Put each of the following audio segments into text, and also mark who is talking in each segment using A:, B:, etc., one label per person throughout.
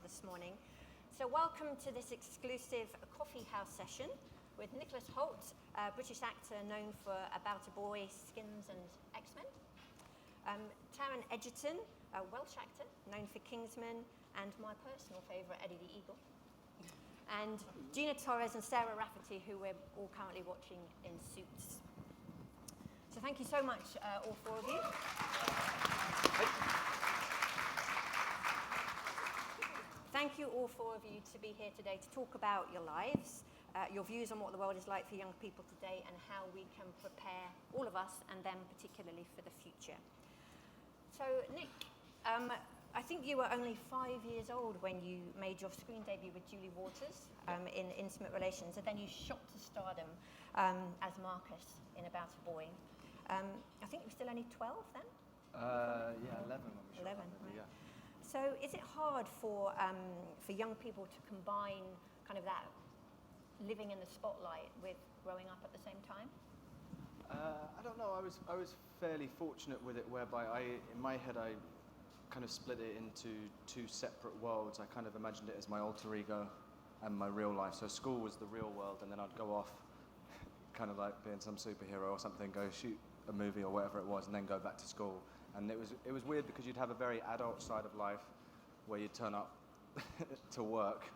A: this morning. So welcome to this exclusive coffee house session with Nicholas Hoult, a British actor known for About a Boy, Skins and X-Men. Taron Egerton, a Welsh actor known for Kingsman and my personal favourite, Eddie the Eagle. And Gina Torres and Rafferty, who we're all currently watching in Suits. So thank you so much, all four of you. Thank you, all four of you, to be here today to talk about your lives, your views on what the world is like for young people today, and how we can prepare all of us, and them particularly, for the future. So, Nick, I think you were only 5 years old when you made your screen debut with Julie Waters in Intimate Relations, and then you shot to stardom as Marcus in About a Boy. I think you were still only 12 then?
B: 11 when we shot
A: 11,
B: that movie,
A: right.
B: yeah.
A: So is it hard for young people to combine kind of that living in the spotlight with growing up at the same time?
B: I don't know. I was fairly fortunate with it, whereby in my head I kind of split it into two separate worlds. I kind of imagined it as my alter ego and my real life. So school was the real world, and then I'd go off, kind of like being some superhero or something, go shoot a movie or whatever it was, and then go back to school. And it was weird because you'd have a very adult side of life where you'd turn up to work,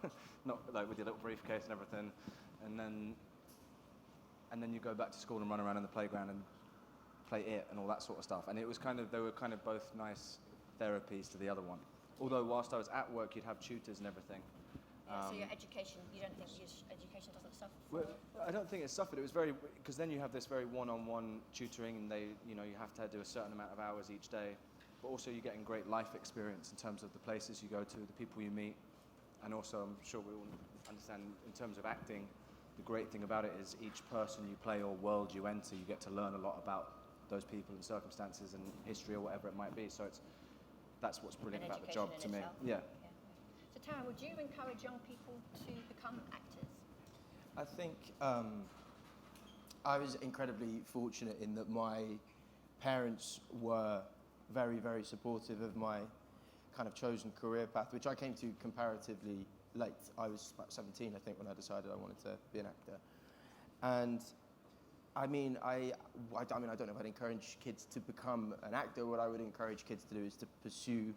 B: not like with your little briefcase and everything, and then you go back to school and run around in the playground and play it and all that sort of stuff. And it was they were kind of both nice therapies to the other one. Although whilst I was at work, you'd have tutors and everything.
A: Yeah, so your education, you don't think your education doesn't suffer?
B: Well, I don't think it suffered. It was because then you have this very one-on-one tutoring, and you have to do a certain amount of hours each day. But also you're getting great life experience in terms of the places you go to, the people you meet, and also I'm sure we all understand in terms of acting, the great thing about it is each person you play or world you enter, you get to learn a lot about those people and circumstances and history or whatever it might be. So that's what's brilliant about the job to me. Yeah.
A: So Taron, would you encourage young people to become actors?
C: I think I was incredibly fortunate in that my parents were very, very supportive of my kind of chosen career path, which I came to comparatively late. I was about 17, I think, when I decided I wanted to be an actor. And I mean, I don't know if I'd encourage kids to become an actor. What I would encourage kids to do is to pursue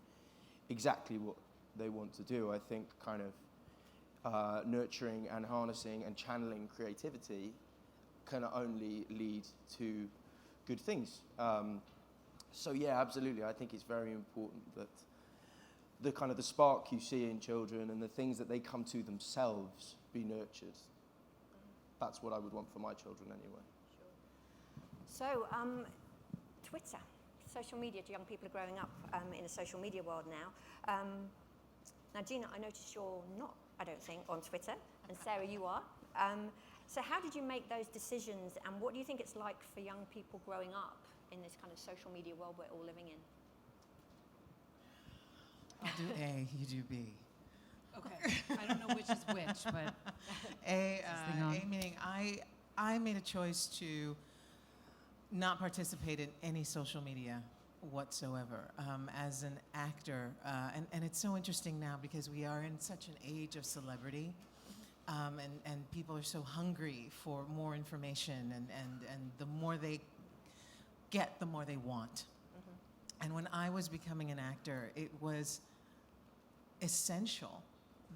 C: exactly what they want to do. I think kind of nurturing and harnessing and channeling creativity can only lead to good things. So yeah, absolutely. I think it's very important that the kind of the spark you see in children and the things that they come to themselves be nurtured. That's what I would want for my children anyway.
A: Sure. So, Twitter, social media, young people are growing up in a social media world now. Now, Gina, I noticed you're not, I don't think, on Twitter, and Sarah, you are. So how did you make those decisions, and what do you think it's like for young people growing up in this kind of social media world we're all living in?
D: I'll do A, you do B. Okay, I don't know which is which, but A meaning I made a choice to not participate in any social media whatsoever as an actor. And it's so interesting now because we are in such an age of celebrity, and people are so hungry for more information, and the more they get, the more they want. Mm-hmm. And when I was becoming an actor, it was essential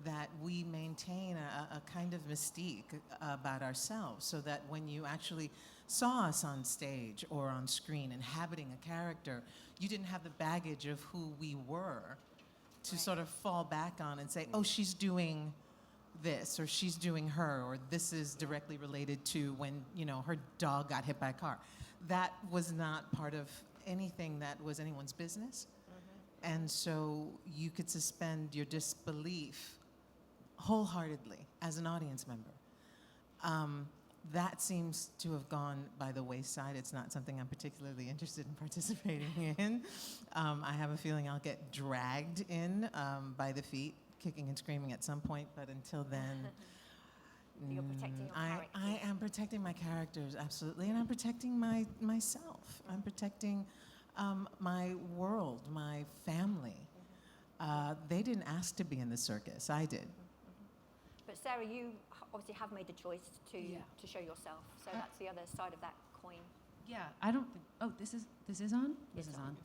D: that we maintain a kind of mystique about ourselves, so that when you actually saw us on stage or on screen inhabiting a character, you didn't have the baggage of who we were to sort of fall back on and say, oh, she's doing this, or she's doing her, or this is directly related to when, her dog got hit by a car. That was not part of anything that was anyone's business. Mm-hmm. And so you could suspend your disbelief wholeheartedly as an audience member. That seems to have gone by the wayside. It's not something I'm particularly interested in participating in. I have a feeling I'll get dragged in by the feet, kicking and screaming at some point, but until then,
A: You're protecting your characters.
D: I am protecting my characters, absolutely, and I'm protecting myself. I'm protecting my world, my family. They didn't ask to be in the circus. I did.
A: But Sarah, you obviously have made the choice to show yourself. So that's the other side of that coin.
E: Yeah, I don't think, oh, this is on? This is on.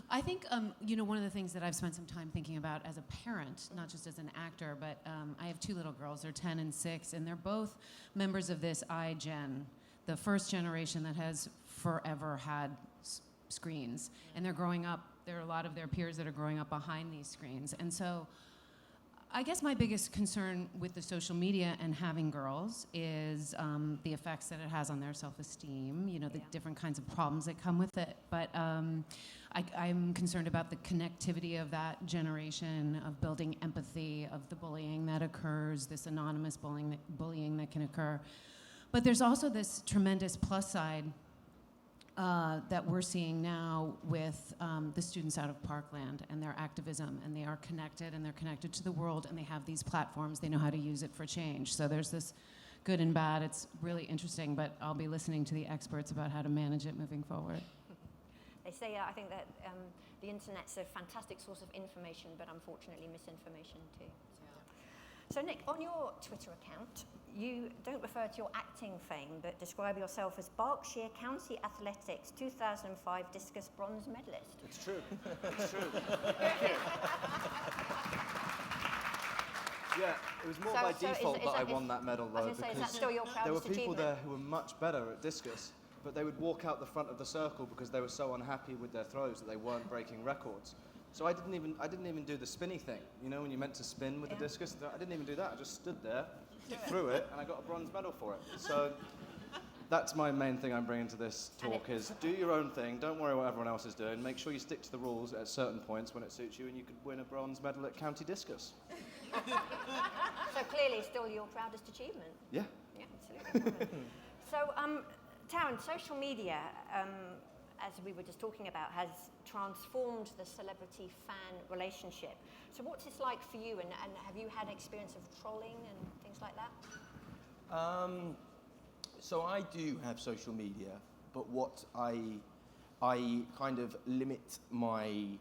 E: I think, one of the things that I've spent some time thinking about as a parent, not just as an actor, but I have 2 little girls, they're 10 and 6, and they're both members of this iGen, the first generation that has forever had screens. And they're growing up, there are a lot of their peers that are growing up behind these screens. And so I guess my biggest concern with the social media and having girls is the effects that it has on their self-esteem, the different kinds of problems that come with it. But I'm concerned about the connectivity of that generation, of building empathy, of the bullying that occurs, this anonymous bullying that can occur. But there's also this tremendous plus side that we're seeing now with the students out of Parkland and their activism, and they are connected, and they're connected to the world, and they have these platforms. They know how to use it for change. So there's this good and bad. It's really interesting, but I'll be listening to the experts about how to manage it moving forward.
A: They say, I think that the internet's a fantastic source of information, but unfortunately misinformation too. So Nick, on your Twitter account, you don't refer to your acting fame, but describe yourself as Berkshire County Athletics 2005 discus bronze medalist.
B: It's true. It's true. Thank you. Yeah, it was more by default that I won that medal, though,
A: is that still your proudest
B: there were people
A: achievement?
B: there who were much better at discus, but they would walk out the front of the circle because they were so unhappy with their throws that they weren't breaking records. So I didn't even do the spinny thing. You know, when you're meant to spin with the discus, I didn't even do that. I just stood there, threw it, and I got a bronze medal for it. So that's my main thing I'm bringing to this talk is do your own thing. Don't worry what everyone else is doing. Make sure you stick to the rules at certain points when it suits you, and you could win a bronze medal at county discus.
A: So clearly still your proudest achievement.
B: Yeah.
A: Yeah, absolutely. So, Taron, social media, as we were just talking about, has transformed the celebrity-fan relationship. So what's this like for you, and have you had experience of trolling and things like that?
C: So I do have social media, but what I kind of limit my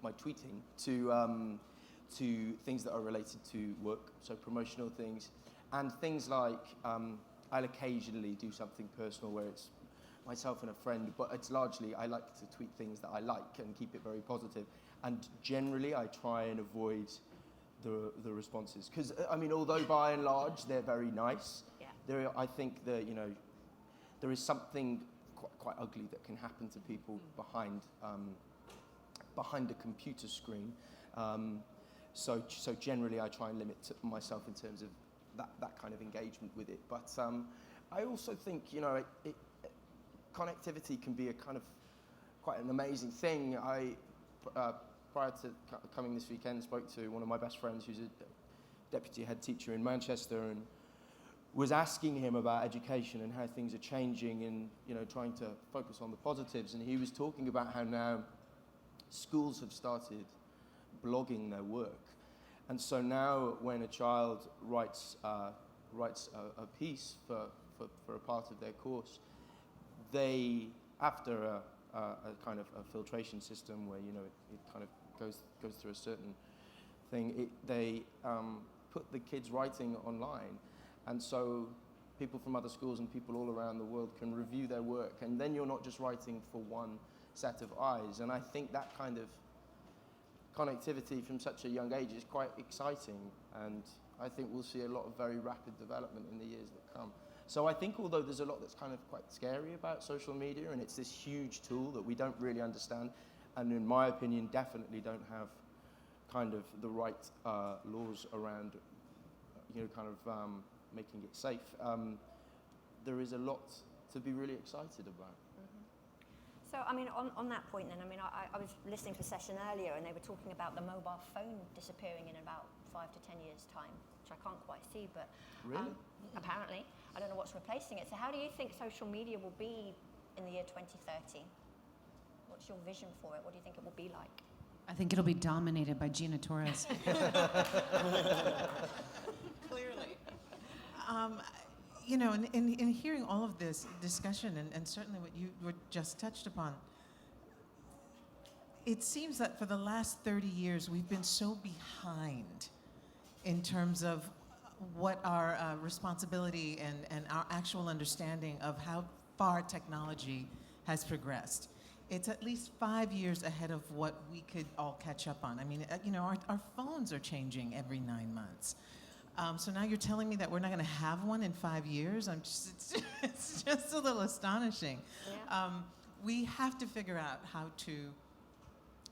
C: tweeting to things that are related to work, so promotional things, and things like I'll occasionally do something personal where it's myself and a friend, but it's largely I like to tweet things that I like and keep it very positive. And generally, I try and avoid the responses because I mean, although by and large they're very nice, I think that there is something quite ugly that can happen to people behind a computer screen. So generally, I try and limit myself in terms of that kind of engagement with it. But I also think connectivity can be a kind of quite an amazing thing. I prior to coming this weekend, spoke to one of my best friends who's a deputy head teacher in Manchester, and was asking him about education and how things are changing, and trying to focus on the positives. And he was talking about how now schools have started blogging their work, and so now when a child writes a piece for a part of their course, they, after a kind of a filtration system where it kind of goes through a certain thing, they put the kids' writing online, and so people from other schools and people all around the world can review their work, and then you're not just writing for one set of eyes. And I think that kind of connectivity from such a young age is quite exciting, and I think we'll see a lot of very rapid development in the years that come. So I think although there's a lot that's kind of quite scary about social media, and it's this huge tool that we don't really understand, and in my opinion definitely don't have kind of the right laws around making it safe, there is a lot to be really excited about.
A: So, I mean, on that point then, I mean, I was listening to a session earlier and they were talking about the mobile phone disappearing in about 5 to 10 years' time, which I can't quite see, but
C: Really?
A: Apparently, I don't know what's replacing it. So how do you think social media will be in the year 2030? What's your vision for it? What do you think it will be like?
E: I think it'll be dominated by Gina Torres.
D: Clearly. In hearing all of this discussion, and certainly what you were just touched upon, it seems that for the last 30 years, we've been so behind in terms of what our responsibility and our actual understanding of how far technology has progressed. It's at least 5 years ahead of what we could all catch up on. I mean, our phones are changing every 9 months. So now you're telling me that we're not going to have one in 5 years? It's just a little astonishing.
A: Yeah.
D: We have to figure out how to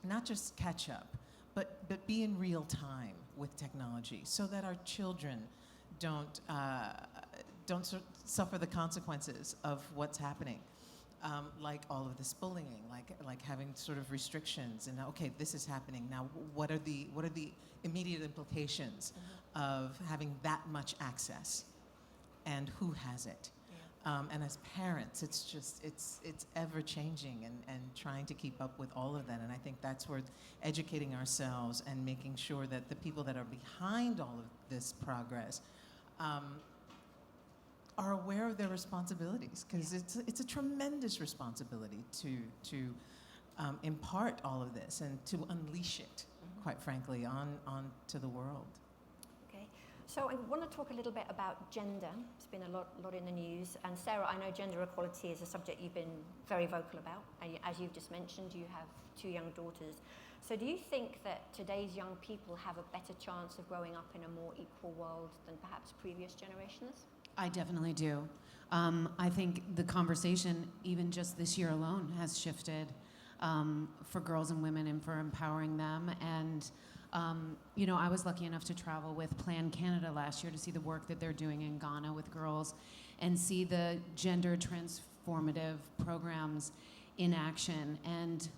D: not just catch up, but be in real time with technology, so that our children don't suffer the consequences of what's happening, like all of this bullying, like having sort of restrictions, and okay, this is happening now. What are the immediate implications of having that much access, and who has it? And as parents, it's ever changing, and trying to keep up with all of that. And I think that's where educating ourselves and making sure that the people that are behind all of this progress are aware of their responsibilities, because it's a tremendous responsibility to impart all of this and to unleash it, quite frankly, onto the world.
A: So I want to talk a little bit about gender. It's been a lot in the news. And Sarah, I know gender equality is a subject you've been very vocal about. As you've just mentioned, you have 2 young daughters. So do you think that today's young people have a better chance of growing up in a more equal world than perhaps previous generations?
E: I definitely do. I think the conversation, even just this year alone, has shifted for girls and women and for empowering them. And I was lucky enough to travel with Plan Canada last year to see the work that they're doing in Ghana with girls and see the gender transformative programs in action and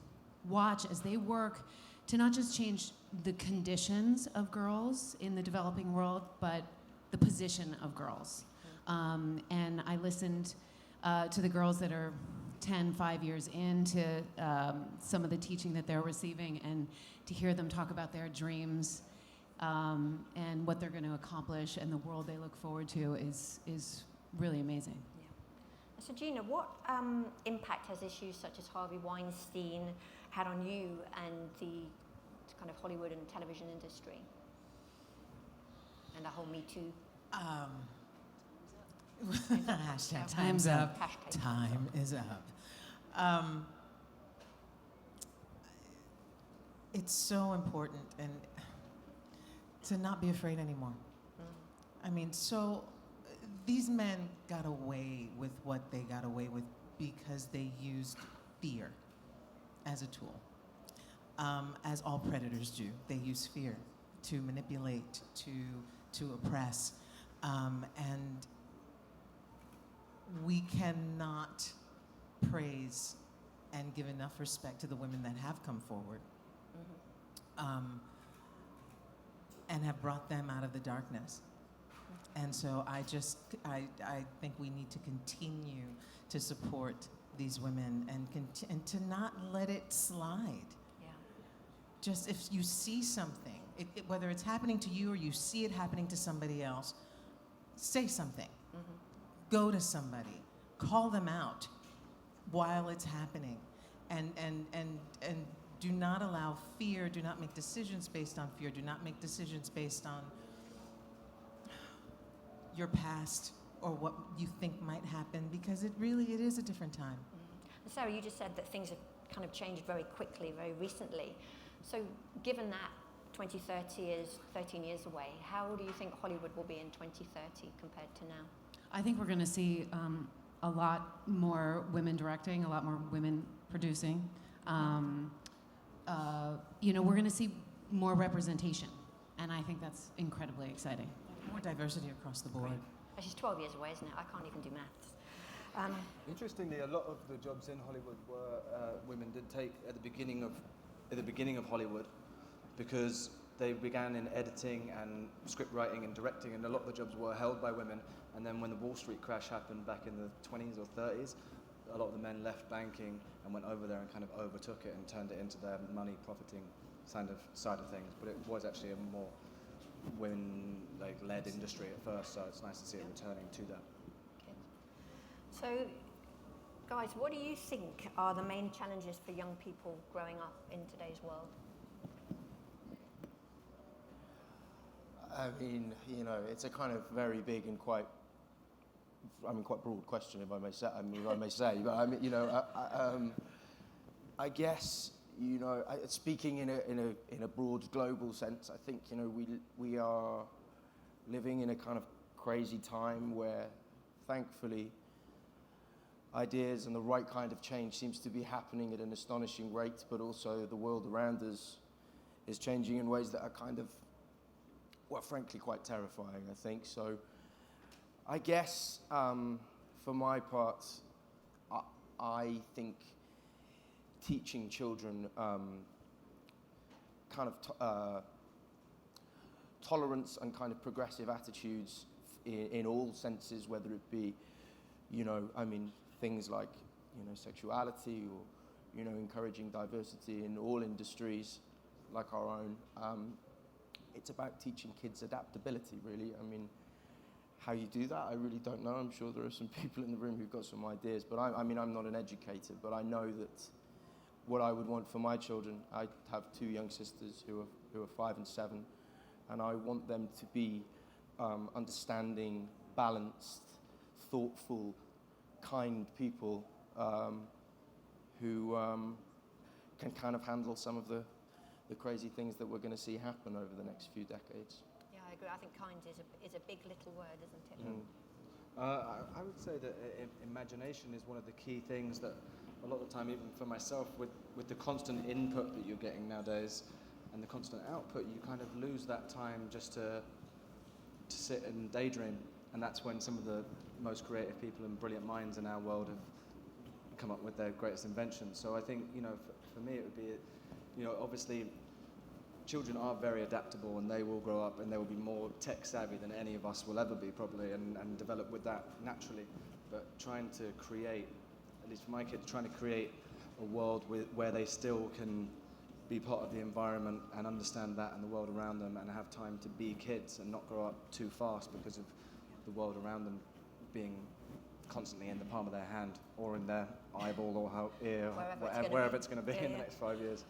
E: watch as they work to not just change the conditions of girls in the developing world, but the position of girls. And I listened to the girls that are 5 years into some of the teaching that they're receiving, and to hear them talk about their dreams and what they're going to accomplish and the world they look forward to is really amazing.
A: Yeah. So Gina, what impact has issues such as Harvey Weinstein had on you and the kind of Hollywood and television industry and the whole Me Too?
D: Hashtag time's up.
A: Hashtag
D: Time is up. It's so important, and to not be afraid anymore. I mean, so these men got away with what they got away with because they used fear as a tool. As all predators do, they use fear to manipulate, to oppress, and we cannot praise and give enough respect to the women that have come forward and have brought them out of the darkness. And so I think we need to continue to support these women and to not let it slide.
A: Yeah.
D: Just if you see something, whether it's happening to you or you see it happening to somebody else, say something. Go to somebody, call them out while it's happening, and do not allow fear, do not make decisions based on fear, do not make decisions based on your past or what you think might happen, because it is a different time.
A: And Sarah, you just said that things have kind of changed very quickly, very recently. So given that 2030 is 13 years away, how do you think Hollywood will be in 2030 compared to now?
E: I think we're going to see a lot more women directing, a lot more women producing. We're going to see more representation, and I think that's incredibly exciting.
D: More diversity across the board.
A: Which is 12 years away, isn't it? I can't even do maths.
B: Interestingly, a lot of the jobs in Hollywood were women did take at the beginning of Hollywood, because they began in editing and script writing and directing, and a lot of the jobs were held by women. And then when the Wall Street crash happened back in the 20s or 30s, a lot of the men left banking and went over there and kind of overtook it and turned it into their money profiting side of things. But it was actually a more women-led industry at first, so it's nice to see it returning to that.
A: So Guys, what do you think are the main challenges for young people growing up in today's world?
C: I mean, you know, it's a kind of very big and quite broad question, if I may say. But I mean, you know, I guess, you know, speaking in a broad global sense, I think, you know, we are living in a kind of crazy time where, thankfully, ideas and the right kind of change seems to be happening at an astonishing rate, but also the world around us is changing in ways that are kind of, well, frankly, quite terrifying, I think. So I guess, for my part, I think teaching children kind of tolerance and kind of progressive attitudes in all senses, whether it be, you know, I mean, things like, you know, sexuality or, you know, encouraging diversity in all industries like our own. It's about teaching kids adaptability, really. I mean, how you do that, I really don't know. I'm sure there are some people in the room who've got some ideas, but I mean, I'm not an educator, but I know that what I would want for my children, I have two young sisters who are 5 and 7, and I want them to be understanding, balanced, thoughtful, kind people who can kind of handle some of the crazy things that we're going to see happen over the next few decades.
A: Yeah, I agree. I think kind is a big little word, isn't it?
B: Mm. I would say that imagination is one of the key things that a lot of the time, even for myself, with the constant input that you're getting nowadays and the constant output, you kind of lose that time just to sit and daydream. And that's when some of the most creative people and brilliant minds in our world have come up with their greatest inventions. So I think, you know, for me it would be, you know, obviously children are very adaptable and they will grow up and they will be more tech savvy than any of us will ever be probably and develop with that naturally. But trying to create, at least for my kids, trying to create a world where they still can be part of the environment and understand that and the world around them and have time to be kids and not grow up too fast because of the world around them being constantly in the palm of their hand or in their eyeball or ear, wherever it's going to be in the next 5 years.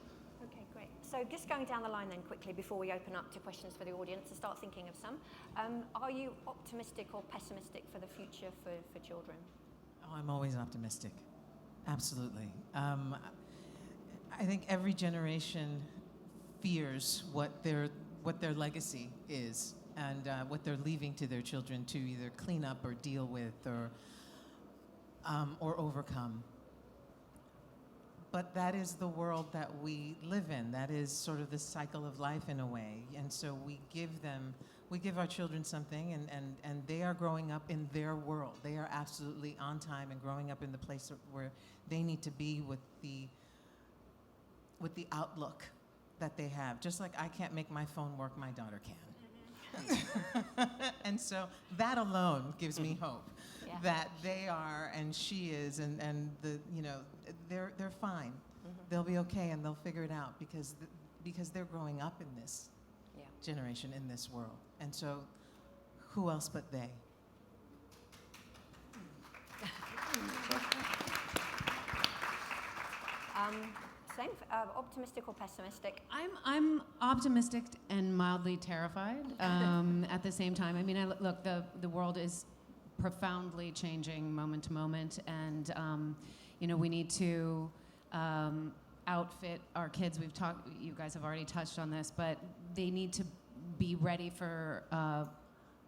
A: Okay, great. So just going down the line then quickly before we open up to questions for the audience and start thinking of some. Are you optimistic or pessimistic for the future for children?
D: Oh, I'm always optimistic. Absolutely. I think every generation fears what their legacy is and what they're leaving to their children to either clean up or deal with or overcome. But that is the world that we live in. That is sort of the cycle of life in a way. And so we give our children something and they are growing up in their world. They are absolutely on time and growing up in the place where they need to be with the outlook that they have. Just like I can't make my phone work, my daughter can. And so that alone gives me hope that they are and she is and the, you know, they're fine. They'll be okay and they'll figure it out because they're growing up in this generation, in this world. And so who else but they?
A: Same, optimistic or pessimistic?
E: I'm optimistic and mildly terrified at the same time. I mean, look, the world is profoundly changing moment to moment, and you know, we need to outfit our kids. You guys have already touched on this, but they need to be ready for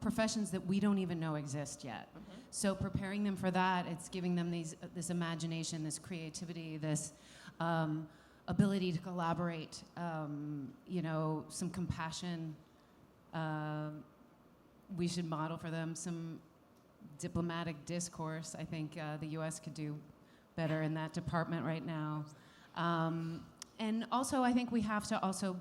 E: professions that we don't even know exist yet. So preparing them for that, it's giving them this imagination, this creativity, this ability to collaborate, you know, some compassion. We should model for them some diplomatic discourse. I think the U.S. could do better in that department right now. And also, I think we have to also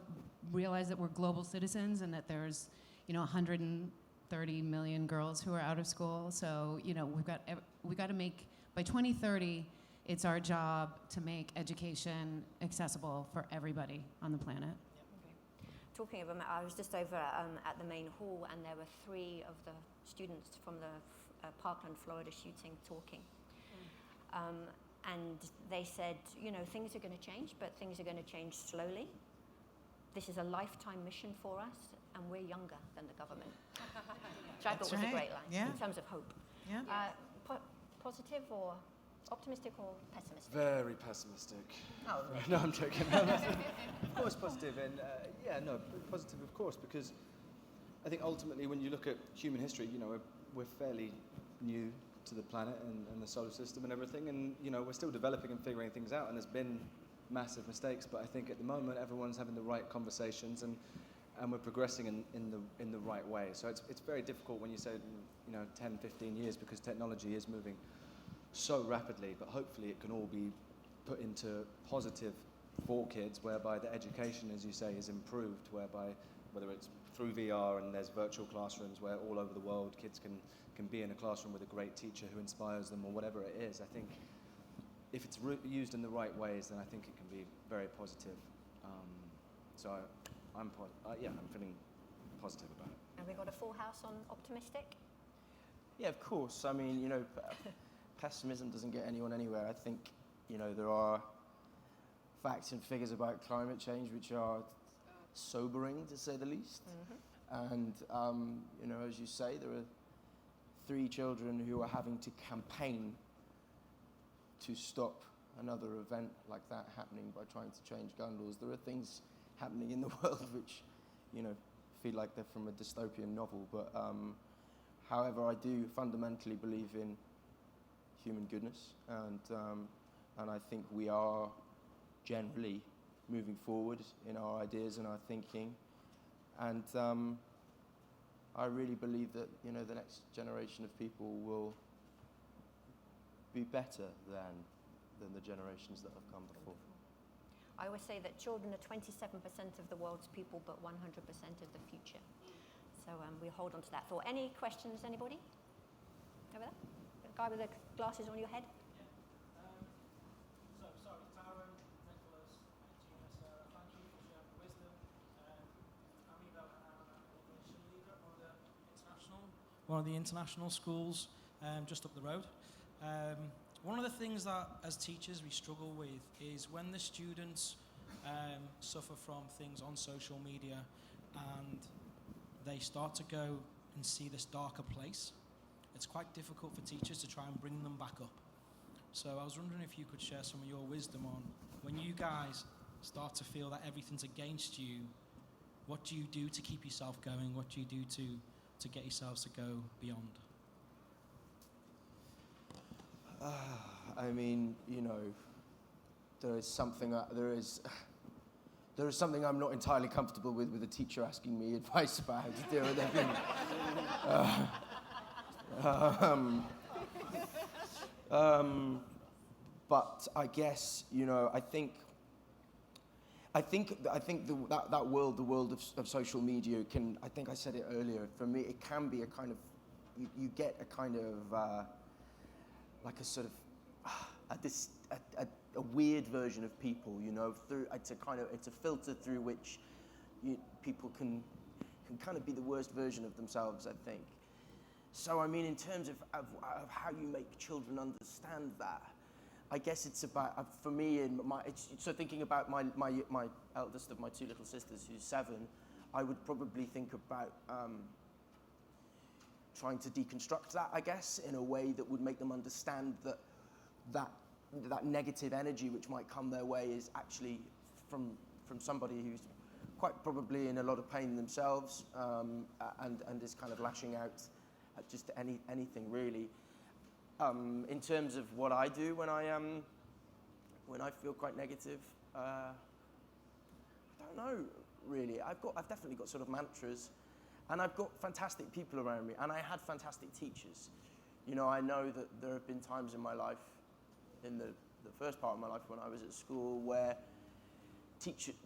E: realize that we're global citizens and that there's, you know, 130 million girls who are out of school. So, you know, we've got to make, by 2030, it's our job to make education accessible for everybody on the planet.
A: Okay. Talking of them, I was just over at the main hall and there were 3 of the students from the Parkland, Florida shooting talking. And they said, you know, things are going to change, but things are going to change slowly. This is a lifetime mission for us, and we're younger than the government. Which I thought was a great line in terms of hope.
D: Yeah.
A: Positive or optimistic or pessimistic?
B: Very pessimistic.
A: Oh,
B: No, I'm joking. Of course, positive, and positive, of course, because I think ultimately, when you look at human history, you know, we're fairly new to the planet and the solar system and everything, and you know, we're still developing and figuring things out, and there's been massive mistakes, but I think at the moment everyone's having the right conversations and we're progressing in the right way. So it's very difficult when you say, you know, 10, 15 years, because technology is moving so rapidly, but hopefully it can all be put into positive for kids, whereby the education, as you say, is improved, whereby whether it's through VR and there's virtual classrooms where all over the world kids can be in a classroom with a great teacher who inspires them, or whatever it is. I think if it's used in the right ways, then I think it can be very positive. I'm feeling positive about it.
A: And we got a full house on optimistic?
C: Yeah, of course. I mean, you know, pessimism doesn't get anyone anywhere. I think, you know, there are facts and figures about climate change which are sobering, to say the least.
A: Mm-hmm.
C: And, you know, as you say, there are 3 children who are having to campaign to stop another event like that happening by trying to change gun laws. There are things happening in the world which, you know, feel like they're from a dystopian novel. But, however, I do fundamentally believe in human goodness, and I think we are generally moving forward in our ideas and our thinking. And I really believe that, you know, the next generation of people will be better than the generations that have come before.
A: I always say that children are 27% of the world's people, but 100% of the future. So we hold on to that thought. Any questions, anybody? Over there? The guy with the glasses on your head?
F: Sorry, Taron, Nicholas, Gina Torres, thank you for sharing the wisdom. I'm Eva, and I'm an innovation leader one of the international schools just up the road. One of the things that as teachers we struggle with is when the students suffer from things on social media and they start to go and see this darker place. It's quite difficult for teachers to try and bring them back up. So I was wondering if you could share some of your wisdom on when you guys start to feel that everything's against you, what do you do to keep yourself going? What do you do to get yourselves to go beyond?
C: I mean, you know, there is something I'm not entirely comfortable with a teacher asking me advice about how to deal with everything. But I guess, you know, I think that world, the world of social media can, I think I said it earlier, for me it can be a kind of, you get a kind of, like a sort of, a weird version of people, you know, it's a filter through which people can kind of be the worst version of themselves, I think. So, I mean, in terms of how you make children understand that, I guess it's about, for me, so thinking about my eldest of my 2 little sisters, who's 7, I would probably think about trying to deconstruct that, I guess, in a way that would make them understand that negative energy which might come their way is actually from somebody who's quite probably in a lot of pain themselves, and is kind of lashing out at just anything really. In terms of what I do when I feel quite negative, I don't know really. I've definitely got sort of mantras, and I've got fantastic people around me, and I had fantastic teachers. You know, I know that there have been times in my life, in the first part of my life when I was at school, where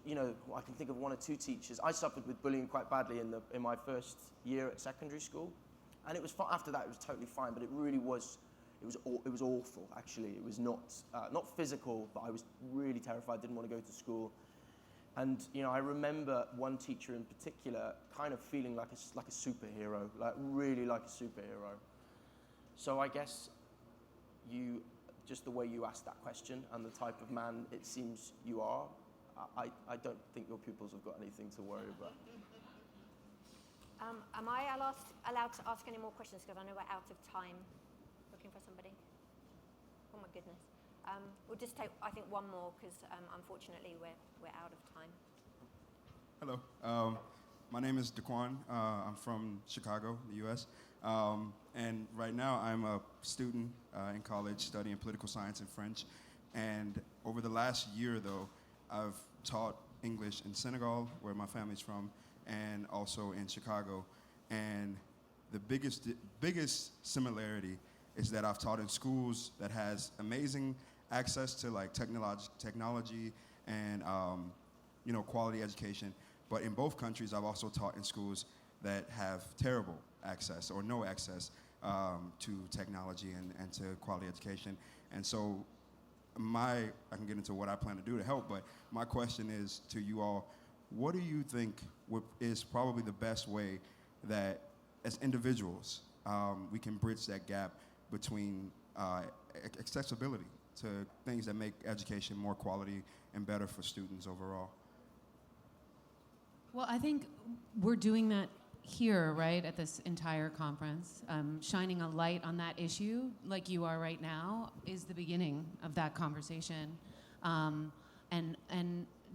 C: you know, I can think of 1 or 2 teachers. I suffered with bullying quite badly in my first year at secondary school, and it was after that it was totally fine, but it really was. It was awful, actually. It was not physical, but I was really terrified, didn't want to go to school. And, you know, I remember one teacher in particular kind of feeling like a superhero, like really like a superhero. So I guess just the way you ask that question and the type of man it seems you are, I don't think your pupils have got anything to worry about.
A: Am I allowed to ask any more questions? Because I know we're out of time. Looking for somebody? Oh my goodness. We'll just take, I think, one more because unfortunately we're out of time.
G: Hello. My name is Daquan. I'm from Chicago, the U.S. And right now I'm a student in college studying political science and French. And over the last year, though, I've taught English in Senegal, where my family's from, and also in Chicago. And the biggest similarity is that I've taught in schools that has amazing access to like technology and quality education. But in both countries, I've also taught in schools that have terrible access or no access to technology and to quality education. And so I can get into what I plan to do to help, but my question is to you all, what do you think is probably the best way that as individuals we can bridge that gap between accessibility to things that make education more quality and better for students overall?
E: Well, I think we're doing that here, right, at this entire conference. Shining a light on that issue, like you are right now, is the beginning of that conversation. And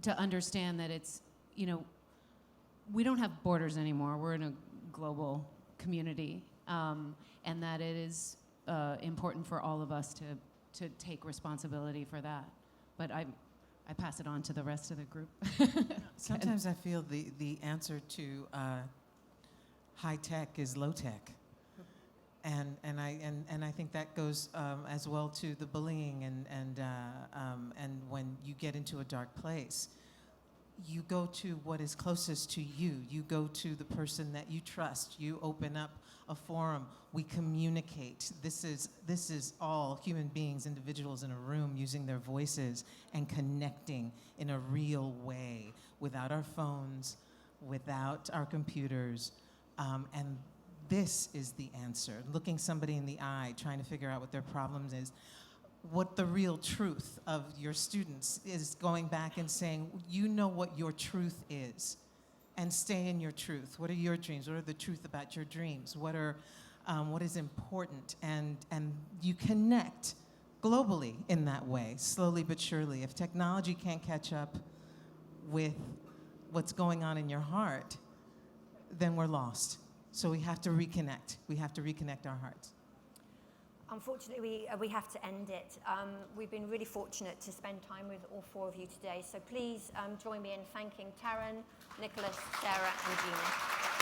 E: to understand that it's, we don't have borders anymore. We're in a global community, and that it is important for all of us to take responsibility for that. But I pass it on to the rest of the group.
D: Sometimes I feel the answer to high tech is low tech, and I think that goes as well to the bullying and when you get into a dark place, you go to what is closest to you. You go to the person that you trust. You open up a forum. We communicate. This is all human beings, individuals in a room using their voices and connecting in a real way without our phones, without our computers. And this is the answer. Looking somebody in the eye, trying to figure out what their problem is. What the real truth of your students is, going back and saying, you know what your truth is, and stay in your truth. What are your dreams? What are the truth about your dreams? What is important? And you connect globally in that way, slowly but surely. If technology can't catch up with what's going on in your heart, then we're lost. So we have to reconnect. We have to reconnect our hearts.
A: Unfortunately, we have to end it. We've been really fortunate to spend time with all four of you today. So please join me in thanking Taron, Nicholas, Sarah, and Gina.